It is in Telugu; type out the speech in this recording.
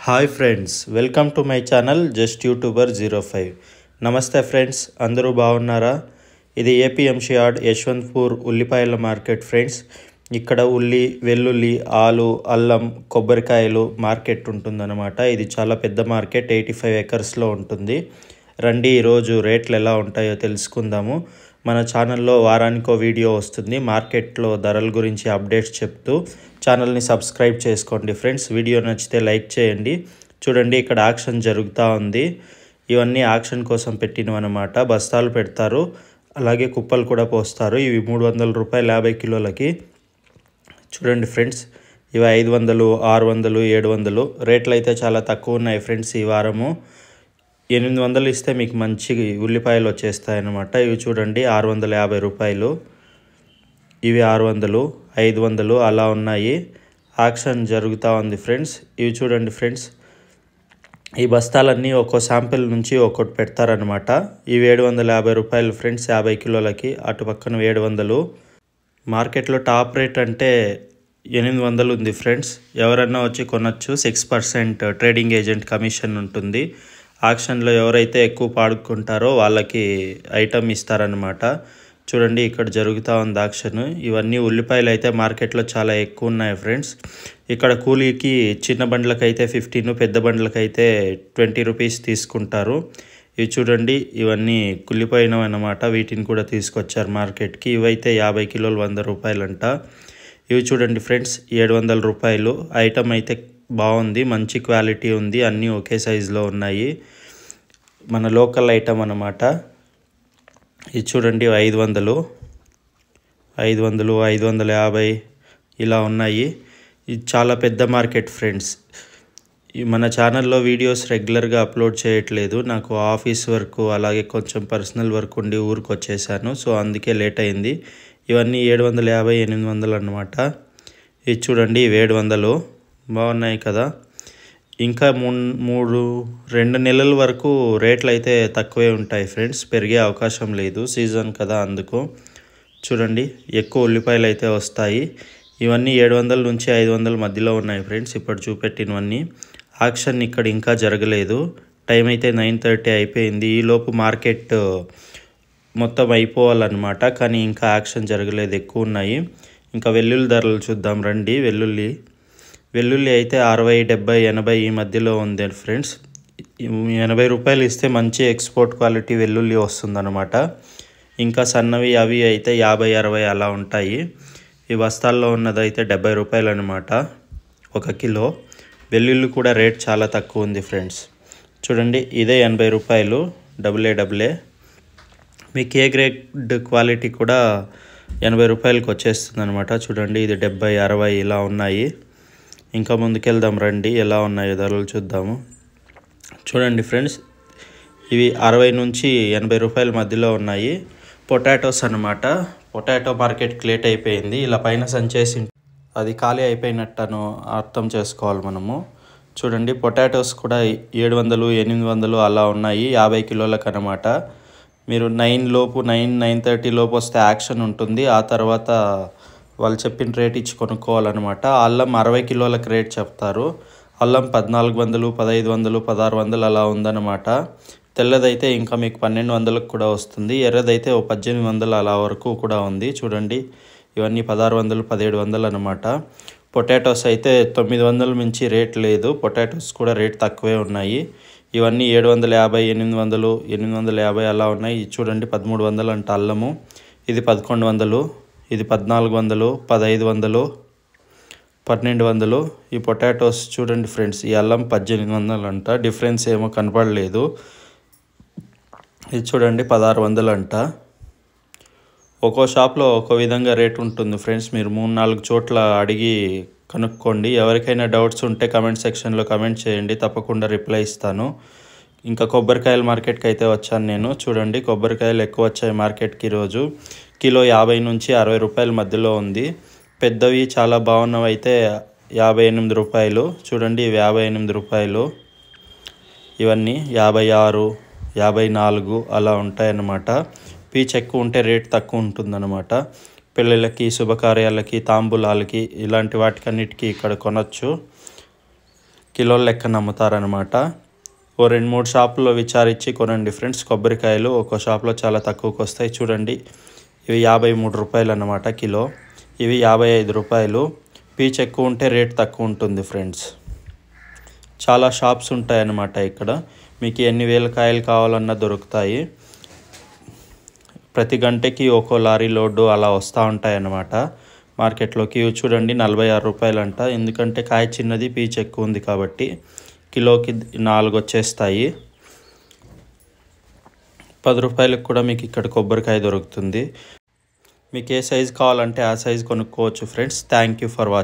Hi friends, welcome to my channel just YouTuber 05. నమస్తే ఫ్రెండ్స్, అందరూ బాగున్నారా? ఇది ఏపీఎంసీ యార్డ్ యశ్వంత్పూర్ ఉల్లిపాయల మార్కెట్ ఫ్రెండ్స్. ఇక్కడ ఉల్లి, వెల్లుల్లి, ఆలు, అల్లం, కొబ్బరికాయలు మార్కెట్ ఉంటుందన్నమాట. ఇది చాలా పెద్ద మార్కెట్, 85 ఎకర్స్లో ఉంటుంది. రండి ఈరోజు రేట్లు ఎలా ఉంటాయో తెలుసుకుందాము. మన ఛానల్లో వారానికో వీడియో వస్తుంది మార్కెట్లో ధరల గురించి అప్డేట్స్ చెప్తూ. ఛానల్ని సబ్స్క్రైబ్ చేసుకోండి ఫ్రెండ్స్. వీడియో నచ్చితే లైక్ చేయండి. చూడండి, ఇక్కడ ఆక్షన్ జరుగుతూ ఉంది. ఇవన్నీ ఆక్షన్ కోసం పెట్టినవన్నమాట. బస్తాలు పెడతారు, అలాగే కుప్పలు కూడా పోస్తారు. ఇవి 300 రూపాయలు 50 కిలోలకి. చూడండి ఫ్రెండ్స్, ఇవి 500, 600, 700 రేట్లు అయితే చాలా తక్కువ ఉన్నాయి ఫ్రెండ్స్. ఈ వారము 800 ఇస్తే మీకు మంచి ఉల్లిపాయలు వచ్చేస్తాయన్నమాట. ఇవి చూడండి 650 రూపాయలు, ఇవి 600, 500 అలా ఉన్నాయి. ఆక్షన్ జరుగుతూ ఉంది ఫ్రెండ్స్. ఇవి చూడండి ఫ్రెండ్స్, ఈ బస్తాలన్నీ ఒక్కో శాంపిల్ నుంచి ఒక్కొక్కటి పెడతారనమాట. ఇవి 750 రూపాయలు ఫ్రెండ్స్ 50 కిలోలకి. అటు పక్కన 700. మార్కెట్లో టాప్ రేట్ అంటే 800 ఉంది ఫ్రెండ్స్. ఎవరన్నా వచ్చి కొనొచ్చు. 6% ట్రేడింగ్ ఏజెంట్ కమిషన్ ఉంటుంది. ఆక్షన్లో ఎవరైతే ఎక్కువ పాడుకుంటారో వాళ్ళకి ఐటమ్ ఇస్తారనమాట. చూడండి, ఇక్కడ జరుగుతూ ఉంది ఆక్షన్. ఇవన్నీ ఉల్లిపాయలు అయితే మార్కెట్లో చాలా ఎక్కువ ఉన్నాయి ఫ్రెండ్స్. ఇక్కడ కూలీకి చిన్న బండ్లకైతే 15, పెద్ద బండ్లకైతే 20 రూపీస్ తీసుకుంటారు. ఇవి చూడండి, ఇవన్నీ కుళ్ళిపోయినవి అన్నమాట. వీటిని కూడా తీసుకొచ్చారు మార్కెట్కి. ఇవైతే 50 కిలోలు 100 రూపాయలంట. ఇవి చూడండి ఫ్రెండ్స్ 700 రూపాయలు. ఐటమ్ అయితే బాగుంది, మంచి క్వాలిటీ ఉంది. అన్నీ ఒకే సైజులో ఉన్నాయి. మన లోకల్ ఐటమ్ అన్నమాట. ఇది చూడండి 500, 550 ఇలా ఉన్నాయి. ఇది చాలా పెద్ద మార్కెట్ ఫ్రెండ్స్. మన ఛానల్లో వీడియోస్ రెగ్యులర్గా అప్లోడ్ చేయట్లేదు. నాకు ఆఫీస్ వర్క్, అలాగే కొంచెం పర్సనల్ వర్క్ ఉండి ఊరికి వచ్చేసాను. సో అందుకే లేట్ అయింది. ఇవన్నీ 750, 800 అన్నమాట. ఇది చూడండి 700 బాగున్నాయి కదా. ఇంకా 2 నెలల వరకు రేట్లు అయితే తక్కువే ఉంటాయి ఫ్రెండ్స్. పెరిగే అవకాశం లేదు, సీజన్ కదా అందుకు. చూడండి, ఎక్కువ ఉల్లిపాయలు అయితే వస్తాయి. ఇవన్నీ 700 నుంచి 500 మధ్యలో ఉన్నాయి ఫ్రెండ్స్ ఇప్పుడు చూపెట్టినవన్నీ. ఆక్షన్ ఇక్కడ ఇంకా జరగలేదు. టైం అయితే 9:30 అయిపోయింది. ఈలోపు మార్కెట్ మొత్తం అయిపోవాలన్నమాట. కానీ ఇంకా యాక్షన్ జరగలేదు, ఎక్కువ ఉన్నాయి. ఇంకా వెల్లుల్లి ధరలు చూద్దాం రండి. వెల్లుల్లి అయితే 60, 70, 80 ఈ మధ్యలో ఉంది ఫ్రెండ్స్. 80 రూపాయలు ఇస్తే మంచి ఎక్స్పోర్ట్ క్వాలిటీ వెల్లుల్లి వస్తుందన్నమాట. ఇంకా సన్నవి అవి అయితే 50, 60 అలా ఉంటాయి. ఈ బస్తాల్లో ఉన్నది అయితే 70 రూపాయలు అనమాట 1 కిలో. వెల్లుల్లి కూడా రేట్ చాలా తక్కువ ఉంది ఫ్రెండ్స్. చూడండి, ఇదే 80 రూపాయలు, AA. మీకు ఏ గ్రేడ్ క్వాలిటీ కూడా 80 రూపాయలకి వచ్చేస్తుంది అనమాట. చూడండి, ఇది 70, 60 ఇలా ఉన్నాయి. ఇంకా ముందుకెళ్దాం రండి, ఎలా ఉన్నాయో ధరలు చూద్దాము. చూడండి ఫ్రెండ్స్, ఇవి 60 నుంచి 80 రూపాయల మధ్యలో ఉన్నాయి. పొటాటోస్ అన్నమాట. పొటాటో మార్కెట్కి లేట్ అయిపోయింది. ఇలా పైన సంచేసి అది ఖాళీ అయిపోయినట్టను అర్థం చేసుకోవాలి మనము. చూడండి, పొటాటోస్ కూడా 700, 800 అలా ఉన్నాయి 50 కిలోలకు అనమాట. మీరు 9 లోపు 9:30 లోపు వస్తే యాక్షన్ ఉంటుంది. ఆ తర్వాత వాళ్ళు చెప్పిన రేట్ ఇచ్చి కొనుక్కోవాలన్నమాట. అల్లం 60 కిలోలకు రేట్ చెప్తారు. అల్లం 1400, 1500, 1600 అలా ఉందన్నమాట. తెల్లదైతే ఇంకా మీకు 1200కు కూడా వస్తుంది. ఎర్రదైతే 1800 అలా వరకు కూడా ఉంది. చూడండి, ఇవన్నీ 1600, 1700 అనమాట. పొటాటోస్ అయితే 900 మించి రేట్ లేదు. పొటాటోస్ కూడా రేట్ తక్కువే ఉన్నాయి. ఇవన్నీ 750, 800, 850 అలా ఉన్నాయి. చూడండి 1300 అంట అల్లము. ఇది 1100, ఇది 1400, 1500, 1200. ఈ పొటాటోస్ చూడండి ఫ్రెండ్స్, ఈ అల్లం 1800 అంట. డిఫరెన్స్ ఏమో కనపడలేదు. ఇది చూడండి 1600 అంట. ఒక్కో షాప్లో ఒక్కో విధంగా రేట్ ఉంటుంది ఫ్రెండ్స్. మీరు 3-4 చోట్ల అడిగి కనుక్కోండి. ఎవరికైనా డౌట్స్ ఉంటే కమెంట్ సెక్షన్లో కమెంట్ చేయండి, తప్పకుండా రిప్లై ఇస్తాను. ఇంకా కొబ్బరికాయల మార్కెట్కి అయితే వచ్చాను నేను. చూడండి, కొబ్బరికాయలు ఎక్కువ వచ్చాయి మార్కెట్కి ఈరోజు. కిలో 50 నుంచి 60 రూపాయల మధ్యలో ఉంది. పెద్దవి చాలా బాగున్నవి అయితే 58 రూపాయలు. చూడండి, ఇవి 58 రూపాయలు. ఇవన్నీ 56, 54 అలా ఉంటాయన్నమాట. పీచ్ ఎక్కువ ఉంటే రేట్ తక్కువ ఉంటుందన్నమాట. పెళ్ళిళ్ళకి, శుభకార్యాలకి, తాంబూలాలకి ఇలాంటి వాటికన్నిటికీ ఇక్కడ కొనొచ్చు. కిలోల లెక్కన అమ్ముతారనమాట. ఓ 2-3 షాపుల్లో విచారించి కొనండి ఫ్రెండ్స్. కొబ్బరికాయలు ఒక్కో షాప్లో చాలా తక్కువకి వస్తాయి. చూడండి, ఇవి 53 రూపాయలు అన్నమాట కిలో. ఇవి 55 రూపాయలు. పీచ్ ఎక్కువ ఉంటే రేట్ తక్కువ ఉంటుంది ఫ్రెండ్స్. చాలా షాప్స్ ఉంటాయన్నమాట ఇక్కడ. మీకు ఎన్ని వేల కాయలు కావాలన్నా దొరుకుతాయి. ప్రతి గంటకి ఒక్కో లారీ లోడ్డు అలా వస్తూ ఉంటాయన్నమాట మార్కెట్లోకి. ఇవి చూడండి 46 రూపాయలు అంట. ఎందుకంటే కాయ చిన్నది, పీచ్ ఎక్కువ ఉంది కాబట్టి కిలోకి 4 వచ్చేస్తాయి. 10 రూపాయలకు కూడా మీకు ఇక్కడ కొబ్బరికాయ దొరుకుతుంది. మీకు ఏ సైజు కావాలంటే ఆ సైజు కొనుక్కోవచ్చు friends. Thank you for watching.